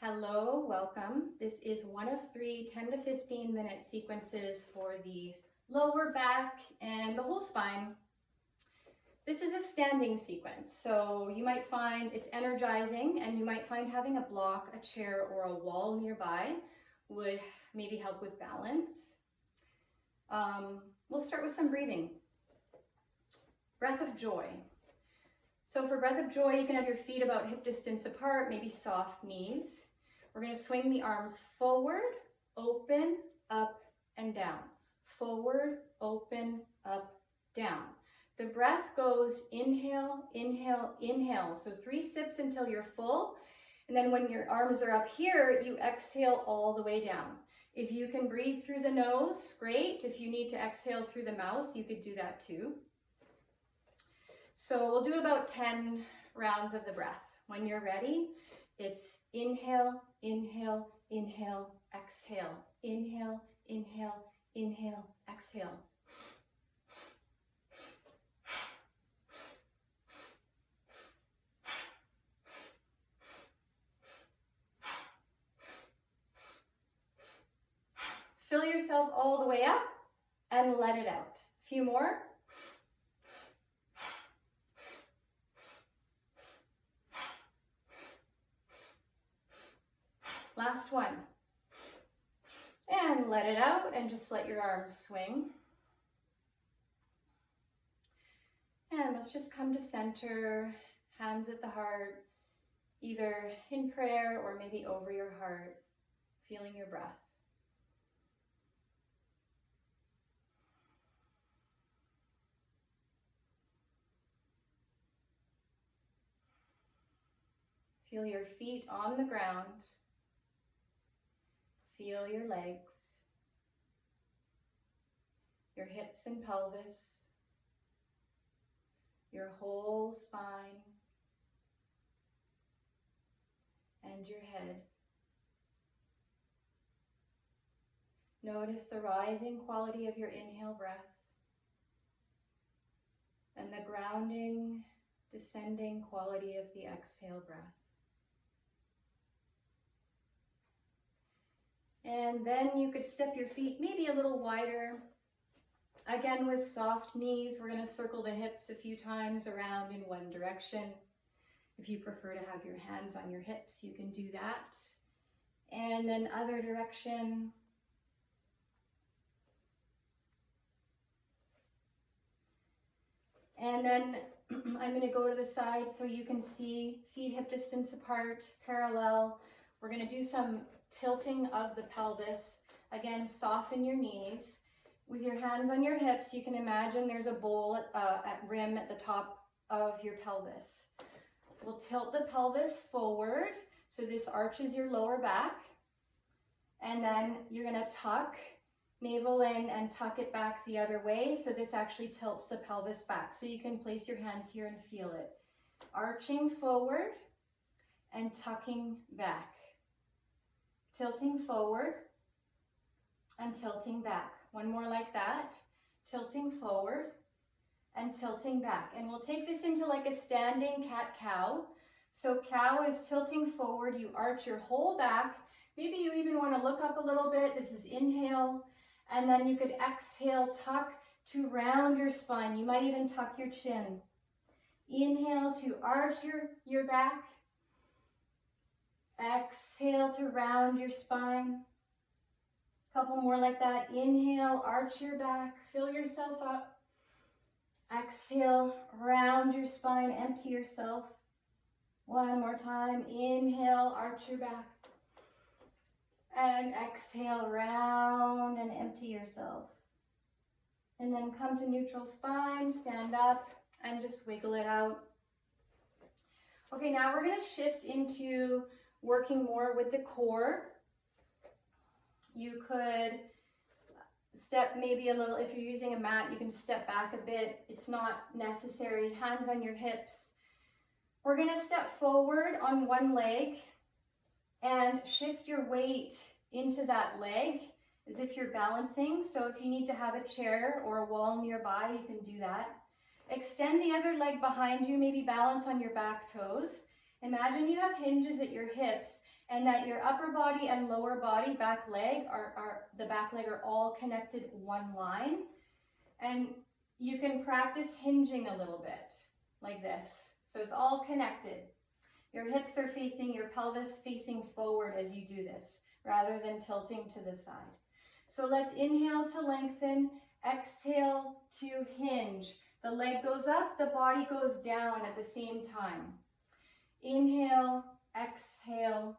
Hello, welcome. This is one of 3 10 to 15 minute sequences for the lower back and the whole spine. This is a standing sequence, so you might find it's energizing and you might find having a block, a chair, or a wall nearby would maybe help with balance. We'll start with some breathing. Breath of joy. So for breath of joy, you can have your feet about hip distance apart, maybe soft knees. We're going to swing the arms forward, open, up, and down. Forward, open, up, down. The breath goes inhale, inhale, inhale. So 3 sips until you're full. And then when your arms are up here, you exhale all the way down. If you can breathe through the nose, great. If you need to exhale through the mouth, you could do that too. So we'll do about 10 rounds of the breath. When you're ready, it's inhale, inhale, inhale, exhale. Inhale, inhale, inhale, exhale. Fill yourself all the way up and let it out. A few more. Last one. And let it out and just let your arms swing. And let's just come to center, hands at the heart, either in prayer or maybe over your heart, feeling your breath. Feel your feet on the ground. Feel your legs, your hips and pelvis, your whole spine, and your head. Notice the rising quality of your inhale breath and the grounding, descending quality of the exhale breath. And then you could step your feet maybe a little wider. Again, with soft knees, we're going to circle the hips a few times around in one direction. If you prefer to have your hands on your hips, you can do that. And then other direction. And then I'm going to go to the side so you can see feet hip distance apart, parallel. We're going to do some tilting of the pelvis. Again, soften your knees. With your hands on your hips, you can imagine there's a bowl at rim at the top of your pelvis. We'll tilt the pelvis forward, so this arches your lower back. And then you're going to tuck, navel in, and tuck it back the other way, so this actually tilts the pelvis back. So you can place your hands here and feel it. Arching forward and tucking back. Tilting forward and tilting back. One more like that. Tilting forward and tilting back. And we'll take this into like a standing cat-cow. So cow is tilting forward. You arch your whole back. Maybe you even want to look up a little bit. This is inhale. And then you could exhale, tuck to round your spine. You might even tuck your chin. Inhale to arch your back. Exhale to round your spine. Couple more like that. Inhale, arch your back, fill yourself up. Exhale, round your spine, empty yourself. One more time. Inhale, arch your back. And exhale, round and empty yourself. And then come to neutral spine, stand up, and just wiggle it out. Okay, now we're going to shift into working more with the core. You could step maybe a little, if you're using a mat, you can step back a bit. It's not necessary. Hands on your hips. We're going to step forward on one leg and shift your weight into that leg as if you're balancing. So if you need to have a chair or a wall nearby, you can do that. Extend the other leg behind you, maybe balance on your back toes. Imagine you have hinges at your hips and that your upper body and lower body, back leg, the back leg are all connected one line. And you can practice hinging a little bit, like this. So it's all connected. Your hips are facing, your pelvis facing forward as you do this, rather than tilting to the side. So let's inhale to lengthen, exhale to hinge. The leg goes up, the body goes down at the same time. Inhale, exhale,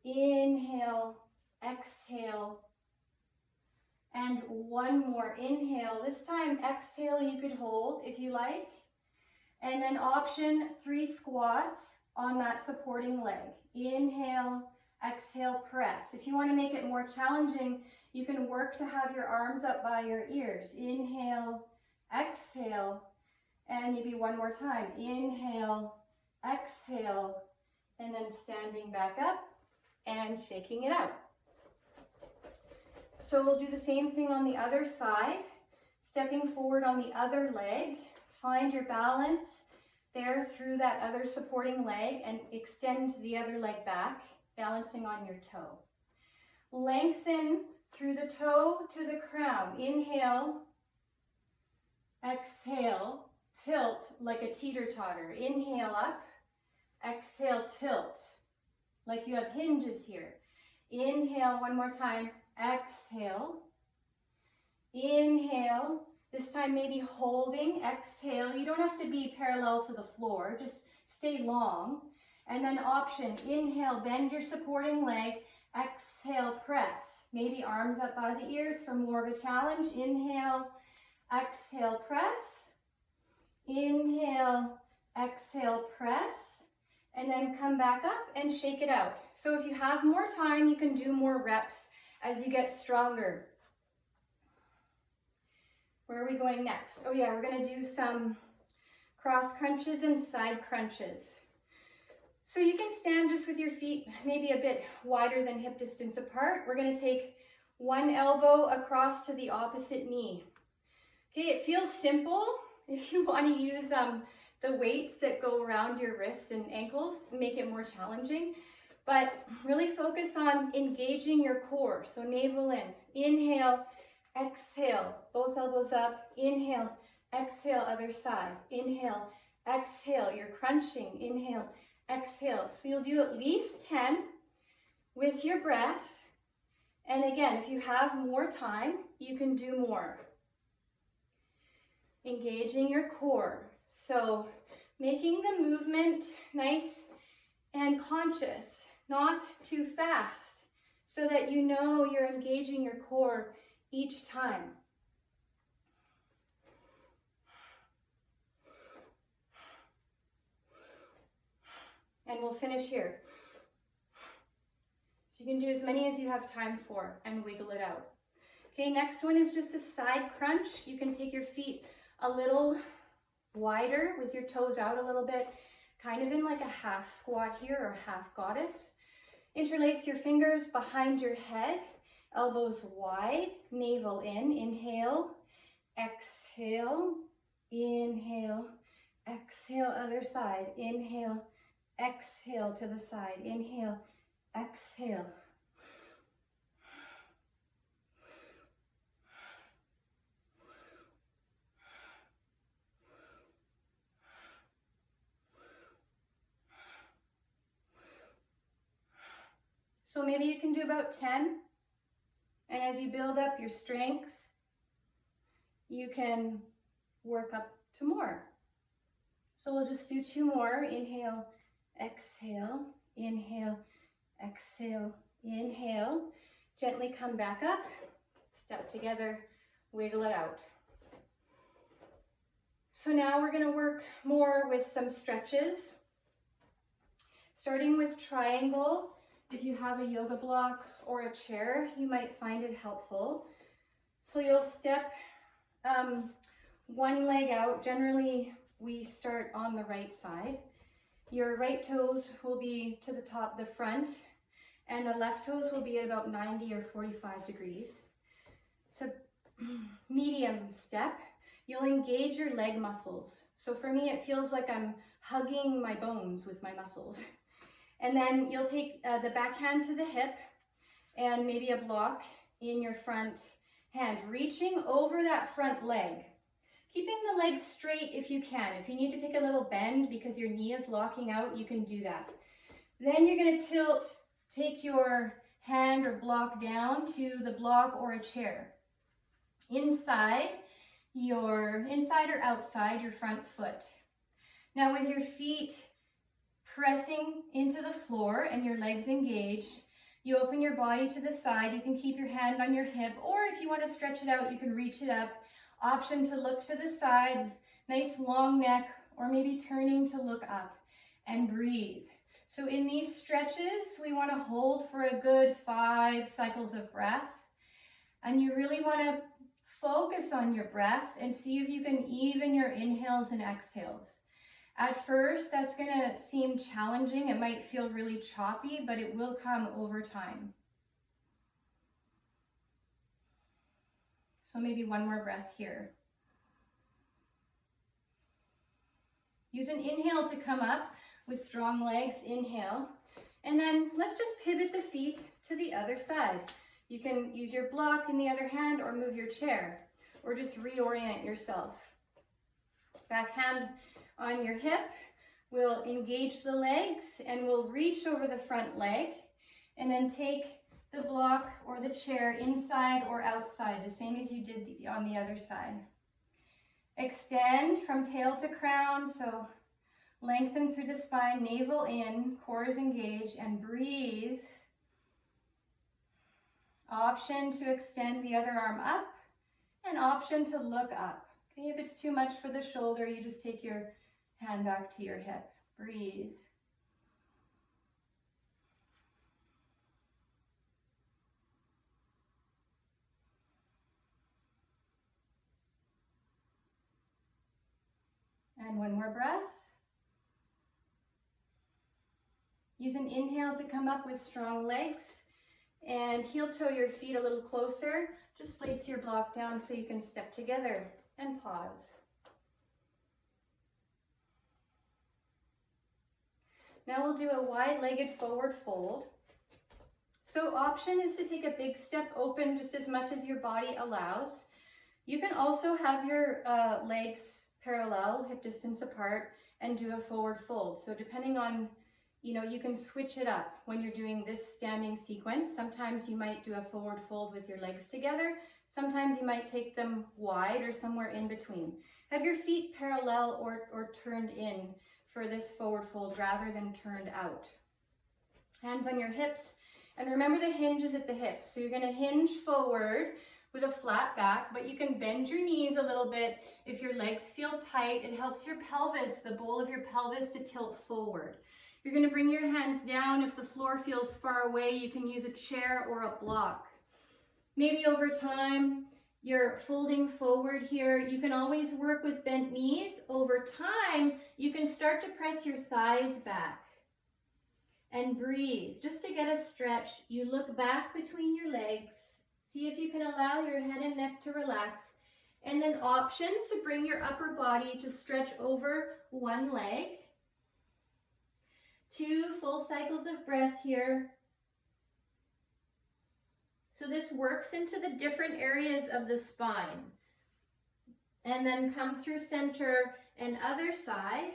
inhale, exhale, and one more. Inhale, this time exhale you could hold if you like. And then option 3 squats on that supporting leg. Inhale, exhale, press. If you want to make it more challenging, you can work to have your arms up by your ears. Inhale, exhale, and maybe one more time. Inhale, exhale, and then standing back up and shaking it out. So we'll do the same thing on the other side. Stepping forward on the other leg. Find your balance there through that other supporting leg and extend the other leg back, balancing on your toe. Lengthen through the toe to the crown. Inhale, exhale, tilt like a teeter-totter. Inhale up, exhale, tilt, like you have hinges here. Inhale, one more time, exhale, inhale, this time maybe holding, exhale. You don't have to be parallel to the floor, just stay long. And then option, inhale, bend your supporting leg, exhale, press. Maybe arms up by the ears for more of a challenge. Inhale, exhale, press. Inhale, exhale, press. And then come back up and shake it out. So if you have more time, you can do more reps as you get stronger. Where are we going next? Oh yeah, we're gonna do some cross crunches and side crunches. So you can stand just with your feet maybe a bit wider than hip distance apart. We're gonna take one elbow across to the opposite knee. Okay, it feels simple. If you wanna use the weights that go around your wrists and ankles, make it more challenging. But really focus on engaging your core. So navel in, inhale, exhale, both elbows up, inhale, exhale, other side, inhale, exhale, you're crunching, inhale, exhale. So you'll do at least 10 with your breath. And again, if you have more time, you can do more. Engaging your core. So making the movement nice and conscious, not too fast, so that you know you're engaging your core each time. And we'll finish here. So you can do as many as you have time for and wiggle it out. Okay, next one is just a side crunch. You can take your feet a little wider with your toes out a little bit, kind of in like a half squat here or half goddess. Interlace your fingers behind your head, elbows wide, navel in, inhale, exhale, inhale, exhale, other side, inhale, exhale to the side, inhale, exhale. So maybe you can do about 10. And as you build up your strength, you can work up to more. So we'll just do 2 more. Inhale, exhale, inhale, exhale, inhale. Gently come back up, step together, wiggle it out. So now we're going to work more with some stretches. Starting with triangle. If you have a yoga block or a chair, you might find it helpful. So you'll step one leg out. Generally, we start on the right side. Your right toes will be to the top, the front, and the left toes will be at about 90 or 45 degrees. It's a medium step. You'll engage your leg muscles. So for me, it feels like I'm hugging my bones with my muscles. And then you'll take the back hand to the hip and maybe a block in your front hand, reaching over that front leg. Keeping the leg straight if you can. If you need to take a little bend because your knee is locking out, you can do that. Then you're going to tilt, take your hand or block down to the block or a chair. Inside or outside your front foot. Now with your feet pressing into the floor and your legs engaged, you open your body to the side. You can keep your hand on your hip, or if you want to stretch it out, you can reach it up. Option to look to the side, nice long neck, or maybe turning to look up and breathe. So in these stretches, we want to hold for a good 5 cycles of breath. And you really want to focus on your breath and see if you can even your inhales and exhales. At first, that's going to seem challenging. It might feel really choppy, but it will come over time. So maybe one more breath here. Use an inhale to come up with strong legs, inhale. And then let's just pivot the feet to the other side. You can use your block in the other hand or move your chair, or just reorient yourself. Back hand on your hip, we'll engage the legs and we'll reach over the front leg and then take the block or the chair inside or outside, the same as you did on the other side. Extend from tail to crown, so lengthen through the spine, navel in, core is engaged, and breathe. Option to extend the other arm up, and option to look up. Okay, if it's too much for the shoulder, you just take your hand back to your hip. Breathe. And one more breath. Use an inhale to come up with strong legs and heel toe your feet a little closer. Just place your block down so you can step together and pause. Now we'll do a wide-legged forward fold. So option is to take a big step open just as much as your body allows. You can also have your legs parallel, hip distance apart, and do a forward fold. So depending on, you can switch it up when you're doing this standing sequence. Sometimes you might do a forward fold with your legs together. Sometimes you might take them wide or somewhere in between. Have your feet parallel or turned in for this forward fold rather than turned out. Hands on your hips, and remember the hinge is at the hips. So you're going to hinge forward with a flat back, but you can bend your knees a little bit. If your legs feel tight, it helps your pelvis, the bowl of your pelvis, to tilt forward. You're going to bring your hands down. If the floor feels far away, you can use a chair or a block. Maybe over time, you're folding forward here. You can always work with bent knees. Over time, you can start to press your thighs back and breathe. Just to get a stretch, you look back between your legs. See if you can allow your head and neck to relax. And then option to bring your upper body to stretch over one leg. 2 full cycles of breath here. So this works into the different areas of the spine. And then come through center and other side.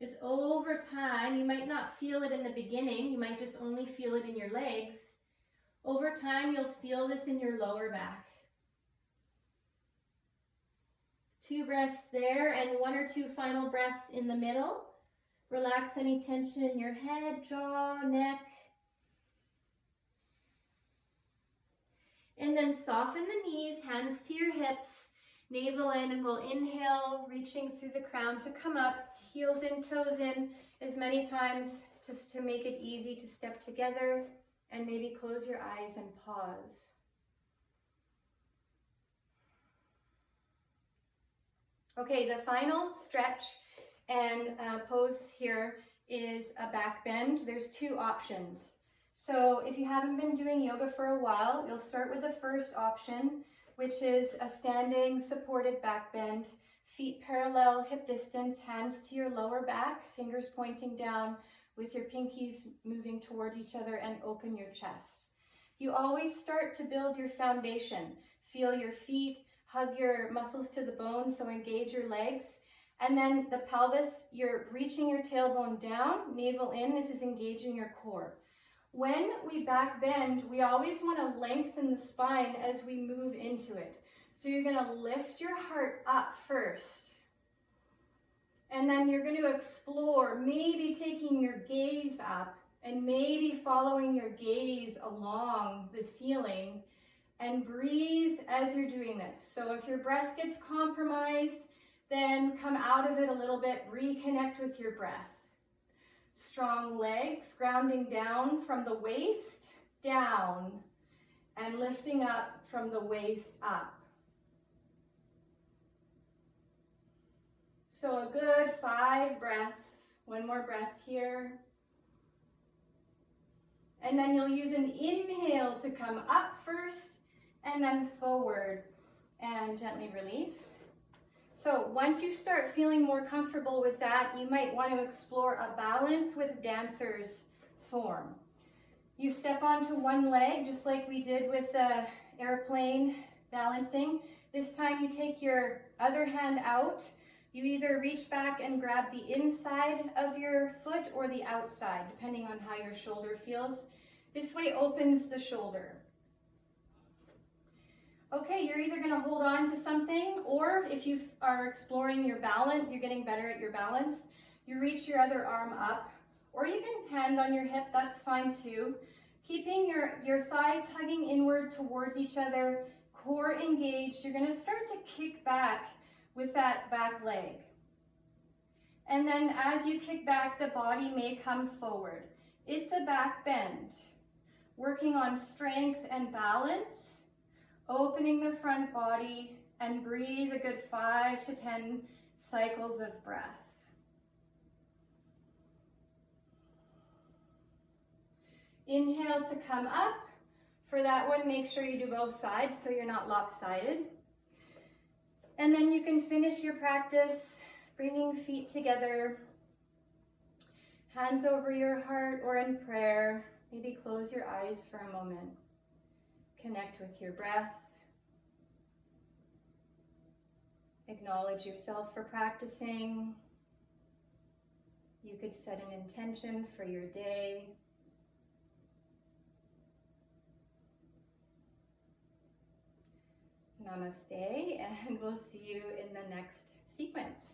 It's over time. You might not feel it in the beginning. You might just only feel it in your legs. Over time, you'll feel this in your lower back. 2 breaths there, and 1 or 2 final breaths in the middle. Relax any tension in your head, jaw, neck. And then soften the knees, hands to your hips, navel in, and we'll inhale, reaching through the crown to come up, heels in, toes in, as many times just to make it easy to step together, and maybe close your eyes and pause. Okay, the final stretch and pose here is a back bend. There's 2 options. So if you haven't been doing yoga for a while, you'll start with the first option, which is a standing supported back bend, feet parallel, hip distance, hands to your lower back, fingers pointing down. with your pinkies moving towards each other, and open your chest. You always start to build your foundation. Feel your feet, hug your muscles to the bone, so engage your legs. And then the pelvis, you're reaching your tailbone down, navel in, this is engaging your core. When we back bend, we always want to lengthen the spine as we move into it. So you're going to lift your heart up first. And then you're going to explore, maybe taking your gaze up and maybe following your gaze along the ceiling, and breathe as you're doing this. So if your breath gets compromised, then come out of it a little bit, reconnect with your breath. Strong legs, grounding down from the waist down and lifting up from the waist up. So a good 5 breaths. One more breath here. And then you'll use an inhale to come up first and then forward and gently release. So once you start feeling more comfortable with that, you might want to explore a balance with dancer's form. You step onto one leg, just like we did with the airplane balancing. This time you take your other hand out. You either reach back and grab the inside of your foot or the outside, depending on how your shoulder feels. This way opens the shoulder. Okay, you're either gonna hold on to something, or if you are exploring your balance, you're getting better at your balance, you reach your other arm up, or you can hand on your hip, that's fine too. Keeping your thighs hugging inward towards each other, core engaged, you're gonna start to kick back with that back leg. And then as you kick back, the body may come forward. It's a back bend. Working on strength and balance. Opening the front body, and breathe a good 5 to 10 cycles of breath. Inhale to come up. For that one, make sure you do both sides so you're not lopsided. And then you can finish your practice bringing feet together, hands over your heart or in prayer. Maybe close your eyes for a moment. Connect with your breath. Acknowledge yourself for practicing. You could set an intention for your day. Namaste, and we'll see you in the next sequence.